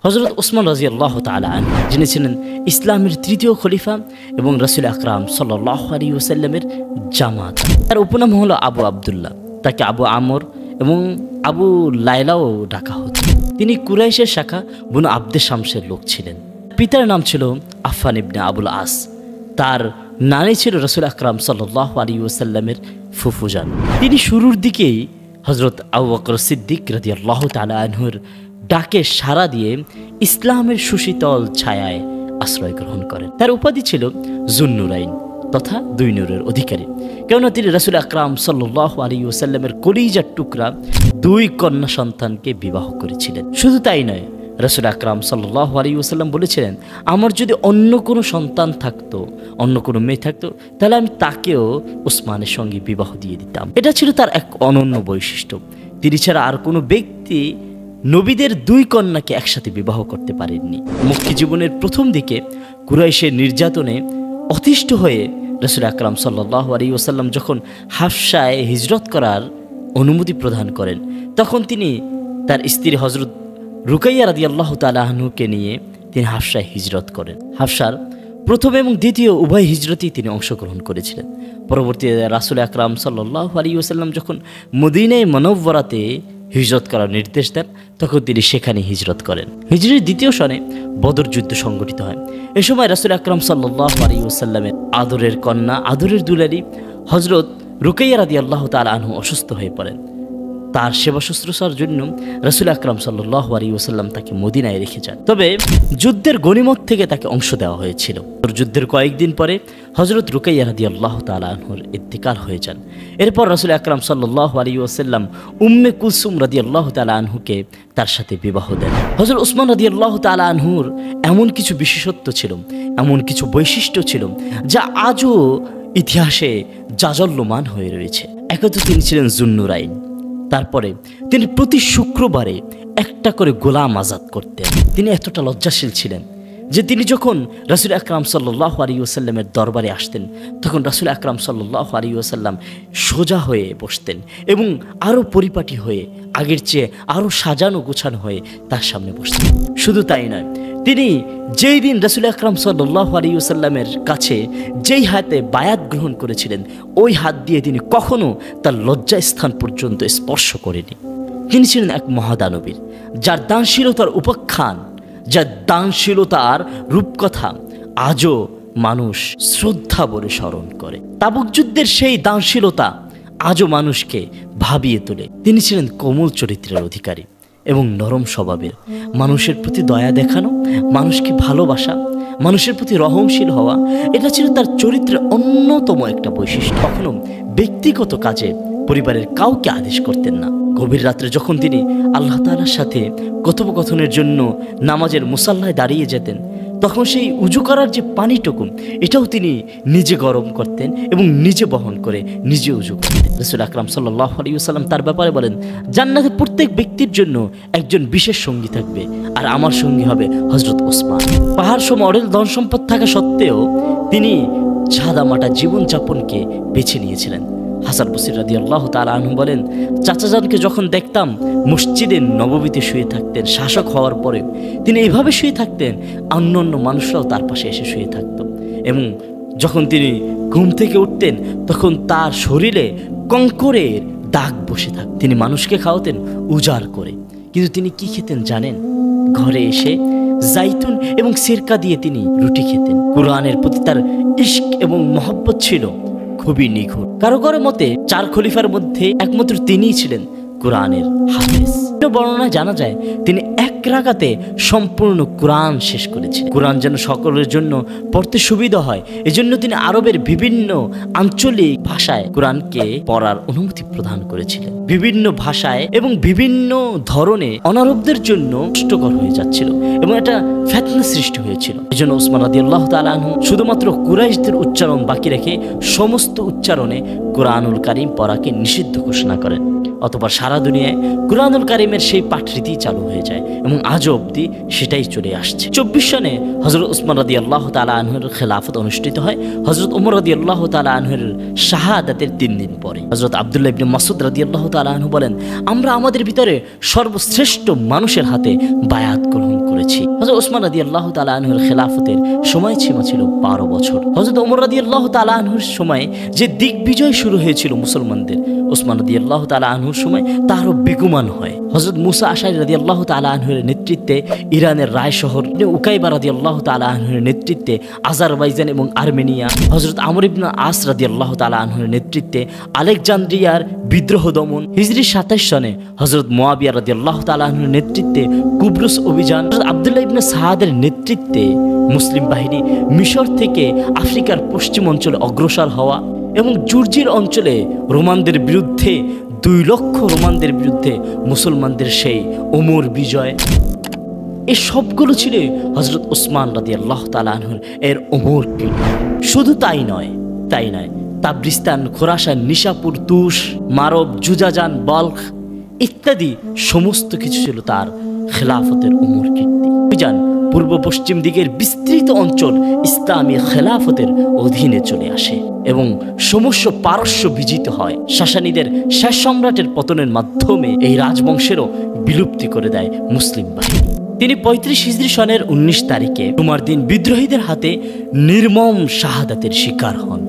হযরত ওসমান রাদিয়াল্লাহু তাআলা আনহু যিনি ছিলেন ইসলামের তৃতীয় খলিফা এবং রাসূল আকরাম সাল্লাল্লাহু আলাইহি ওয়াসাল্লামের জামাত। তার উপনাম হলো আবু আব্দুল্লাহ, তাকে আবু আমর এবং আবু লায়লাও ডাকা হতো। তিনি কুরাইশের শাখা বনু আব্দে শামসের লোক ছিলেন। পিতার নাম ছিল আফফান ইবনে আবুল আস, তার নানী ছিল রাসূল আকরাম সাল্লাল্লাহু আলাইহি ওয়াসাল্লামের ফুফুজান। তিনি শুরুর দিকেই হযরত আবু বকর সিদ্দিক রাদিয়াল্লাহু তাআলা আনহুর ডাকে সাড়া দিয়ে ইসলামের সুশীতল ছায়ায় আশ্রয় গ্রহণ করেন। তার উপাধি ছিল যুন্নুরাইন তথা দুই নূরের অধিকারী, কেননা তিনি রাসূল আকরাম সাল্লাল্লাহু আলাইহি ওয়াসাল্লামের কলিজার টুকরা দুই কন্যা সন্তানকে বিবাহ করেছিলেন। শুধু তাই নয়, রাসূল আকরাম সাল্লাল্লাহু আলাইহি ওয়াসাল্লাম বলেছিলেন, আমার যদি অন্য কোনো সন্তান থাকতো, অন্য কোনো মেয়ে থাকতো, তাহলে আমি তাকেও ওসমানের সঙ্গে বিবাহ দিয়ে দিতাম। এটা ছিল তার এক অনন্য বৈশিষ্ট্য। তিনি ছাড়া আর কোনো ব্যক্তি নবীদের দুই কন্যাকে একসাথে বিবাহ করতে পারেননি। মক্কি জীবনের প্রথম দিকে কুরাইশের নির্যাতনে অতিষ্ঠ হয়ে রাসূল আকরাম সাল্লাল্লাহু আলাইহি ওয়াসাল্লাম যখন হাফসায় হিজরত করার অনুমতি প্রদান করেন, তখন তিনি তার স্ত্রী হযরত রুকাইয়া রাদিয়াল্লাহু তাআলা আনহুকে নিয়ে তিনি হাফসায় হিজরত করেন। হাফসার প্রথম এবং দ্বিতীয় উভয় হিজরতেই তিনি অংশগ্রহণ করেছিলেন। পরবর্তীতে রাসূল আকরাম সাল্লাল্লাহু আলাইহি ওয়াসাল্লাম যখন মদিনায়ে মুনাওয়ারাতে হিজরত করার নির্দেশ দেন, তখন তিনি সেখানে হিজরত করেন। হিজরির দ্বিতীয় সনে বদর যুদ্ধ সংঘটিত হয়। এ সময় রাসূল আকরাম সাল্লাল্লাহু আলাইহি ওয়াসাল্লামের আদরের কন্যা, আদরের দুলারি হযরত রুকাইয়া রাদিয়াল্লাহু তাআলা আনহু অসুস্থ হয়ে পড়েন। তার সেবা শুশ্রূষার জন্য রাসূল আকরাম সাল্লাল্লাহু আলাইহি ওয়াসাল্লাম তাকে মদিনায় রেখে যান। তবে যুদ্ধের গনিমত থেকে তাকে অংশ দেওয়া হয়েছিল। যুদ্ধের কয়েকদিন পরে হযরত রুকাইয়া রাদিয়াল্লাহু তাআলা আনহুর ইন্তিকাল হয়ে যান। এরপর রাসূল আকরাম সাল্লাল্লাহু আলাইহি ওয়াসাল্লাম উম্মে কুলসুম রাদিয়াল্লাহু তাআলা আনহুকে তার সাথে বিবাহ দেন। হযরত ওসমান রাদিয়াল্লাহু তাআলা আনহুর এমন কিছু বিশেষত্ব ছিল, এমন কিছু বৈশিষ্ট্য ছিল, যা আজও ইতিহাসে জাজল্যমান হয়ে রয়েছে। একত তিনি ছিলেন যুন্নুরাইন। তারপরে তিনি প্রতি শুক্রবারে একটা করে গোলাম আজাদ করতেন। তিনি এতটা লজ্জাশীল ছিলেন যে তিনি যখন রাসূল আকরাম সাল্লাল্লাহু আলাইহি ওয়াসাল্লামের দরবারে আসতেন, তখন রাসূল আকরাম সাল্লাল্লাহু আলাইহি ওয়াসাল্লাম সোজা হয়ে বসতেন এবং আরও পরিপাটি হয়ে, আগের চেয়ে আরও সাজানো গোছানো হয়ে তার সামনে বসতেন। শুধু তাই নয়, তিনি যেই দিন রাসূল আকরাম সাল্লাল্লাহু আলাইহি ওয়াসাল্লামের কাছে যেই হাতে বায়াত গ্রহণ করেছিলেন, ওই হাত দিয়ে তিনি কখনো তার লজ্জাস্থান পর্যন্ত স্পর্শ করেনি। তিনি ছিলেন এক মহাদানবীর, যার দানশীলতার উপাখ্যান, যার দানশীলতার রূপকথা আজও মানুষ শ্রদ্ধা বলে স্মরণ করে। তাবুক যুদ্ধের সেই দানশীলতা আজও মানুষকে ভাবিয়ে তোলে। তিনি ছিলেন কোমল চরিত্রের অধিকারী এবং নরম স্বভাবের। মানুষের প্রতি দয়া দেখানো, মানুষকে ভালোবাসা, মানুষের প্রতি রহমশীল হওয়া, এটা ছিল তার চরিত্রের অন্যতম একটা বৈশিষ্ট্য। কখনো ব্যক্তিগত কাজে পরিবারের কাউকে আদেশ করতেন না। গভীর রাত্রে যখন তিনি আল্লাহ তাআলার সাথে কথোপকথনের জন্য নামাজের মুসাল্লায় দাঁড়িয়ে যেতেন, তখন সেই উজু করার যে পানিটুকু, এটাও তিনি নিজে গরম করতেন এবং নিজে বহন করে নিজে উজু করতেন। রাসূল আকরাম সাল্লাল্লাহু আলাইহি ওয়াসাল্লাম তার ব্যাপারে বলেন, জান্নাতে প্রত্যেক ব্যক্তির জন্য একজন বিশেষ সঙ্গী থাকবে, আর আমার সঙ্গী হবে হযরত ওসমান। পাহাড় সম অঢেল ধন সম্পদ থাকা সত্ত্বেও তিনি সাদামাটা জীবনযাপনকে বেছে নিয়েছিলেন। হাসান বসরি রাদিয়াল্লাহু তাআলা আনহু বলেন, চাচাজানকে যখন দেখতাম মসজিদে নববীতে শুয়ে থাকতেন, শাসক হওয়ার পরে তিনি এভাবে শুয়ে থাকতেন, অন্য মানুষরাও তার পাশে এসে শুয়ে থাকত। এবং যখন তিনি ঘুম থেকে উঠতেন, তখন তার শরীরে কঙ্করের দাগ বসে থাকত। তিনি মানুষকে খাওয়াতেন উজাড় করে, কিন্তু তিনি কি খেতেন জানেন? ঘরে এসে জাইতুন এবং সিরকা দিয়ে তিনি রুটি খেতেন। কুরআনের প্রতি তার ইশক এবং মহব্বত ছিল খুবই নিখুঁত। কারো কারো মতে 4 খলিফার মধ্যে একমাত্র তিনিই ছিলেন কুরআনের হাফেজ। বর্ণনায় জানা যায় তিনি এক রাকাতে সম্পূর্ণ কুরআন শেষ করেছিলেন। কুরআন যেন সকলের জন্য পড়তে সুবিধা হয়, এজন্য তিনি আরবের বিভিন্ন আঞ্চলিক ভাষায় কুরআনকে পড়ার অনুমতি প্রদান করেছিলেন। বিভিন্ন ভাষায় এবং বিভিন্ন ধরনে অনারবদের জন্য কষ্টকর হয়ে যাচ্ছিল এবং এটা ফিতনা সৃষ্টি হয়েছিল। এজন্য ওসমান রাদিয়াল্লাহু তাআলা আনহু শুধুমাত্র কুরাইশদের উচ্চারণ বাকি রেখে সমস্ত উচ্চারণে কুরআনুল কারীম পড়াকে নিষিদ্ধ ঘোষণা করেন। অতঃপর সারা দুনিয়ায় কুরআনুল কারীমের সেই পাঠরীতি চালু হয়ে যায় এবং আজও অবধি সেটাই চলে আসছে। 24 সনে হযরত ওসমান রাদিয়াল্লাহু তাআলা আনহুর খেলাফত অনুষ্ঠিত হয়। হযরত ওমর রাদিয়াল্লাহু তাআলা আনহুর শাহাদাতের 3 দিন পরে হযরত আব্দুল্লাহ ইবনে মাসউদ রাদিয়াল্লাহু তাআলা আনহু বলেন, আমরা আমাদের ভিতরে সর্বশ্রেষ্ঠ মানুষের হাতে বায়াত গ্রহণ করেছি। হযরত ওসমান রাদিয়াল্লাহু তাআলা আনহুর খেলাফতের সময়সীমা ছিল 12 বছর। হযরত ওমর রাদিয়াল্লাহু তাআলা আনহুর সময় যে দিগ্বিজয় শুরু হয়েছিল মুসলমানদের, ওসমান রাদিয়াল্লাহু তাআলা আনহুর সময় তারও বেগুমান হয়। হযরত মুসা আশআরী রাদিয়াল্লাহু তাআলা আনহুর নেতৃত্বে ইরানের রায় শহর, উকাইবা রাদিয়াল্লাহু তাআলা আনহুর নেতৃত্বে আজারবাইজান এবং আর্মেনিয়া, হযরত আমর ইবনে আস রাদিয়াল্লাহু তাআলা আনহুর নেতৃত্বে আলেকজান্দ্রিয়ার বিদ্রোহ দমন, হিজরি 27 সনে হযরত মুয়াবিয়া রাদিয়াল্লাহু তাআলা আনহুর নেতৃত্বে কুবরুস অভিযান, আব্দুল্লাহ ইবনে সাহাদের নেতৃত্বে মুসলিম বাহিনী মিশর থেকে আফ্রিকার পশ্চিম অঞ্চলে অগ্রসর হওয়া এবং জর্জির অঞ্চলে রোমানদের বিরুদ্ধে 2 লক্ষ রোমানদের বিরুদ্ধে মুসলমানদের সেই অমর বিজয়, এই সবগুলো ছিল হযরত ওসমান রাদিয়াল্লাহু তাআলা আনহুর এর অমর কীর্তি। শুধু তাই নয় তাবরিস্তান, খোরাসান, নিশাপুর, তুষ, মারব, জুজাজান, বলখ ইত্যাদি সমস্ত কিছু ছিল তার খেলাফতের অমর কীর্তি। অভিযান পূর্ব পশ্চিম দিকের বিস্তৃত অঞ্চল ইসলামী খেলাফতের অধীনে চলে আসে এবং সমস্ত পারস্য বিজিত হয়। সাসানীদের শেষ সম্রাটের পতনের মাধ্যমে এই রাজবংশেরও বিলুপ্তি করে দেয় মুসলিম বাহিনী। তিনি 35 হিজরি সনের 19 তারিখে জুমার দিন বিদ্রোহীদের হাতে নির্মম শাহাদাতের শিকার হন।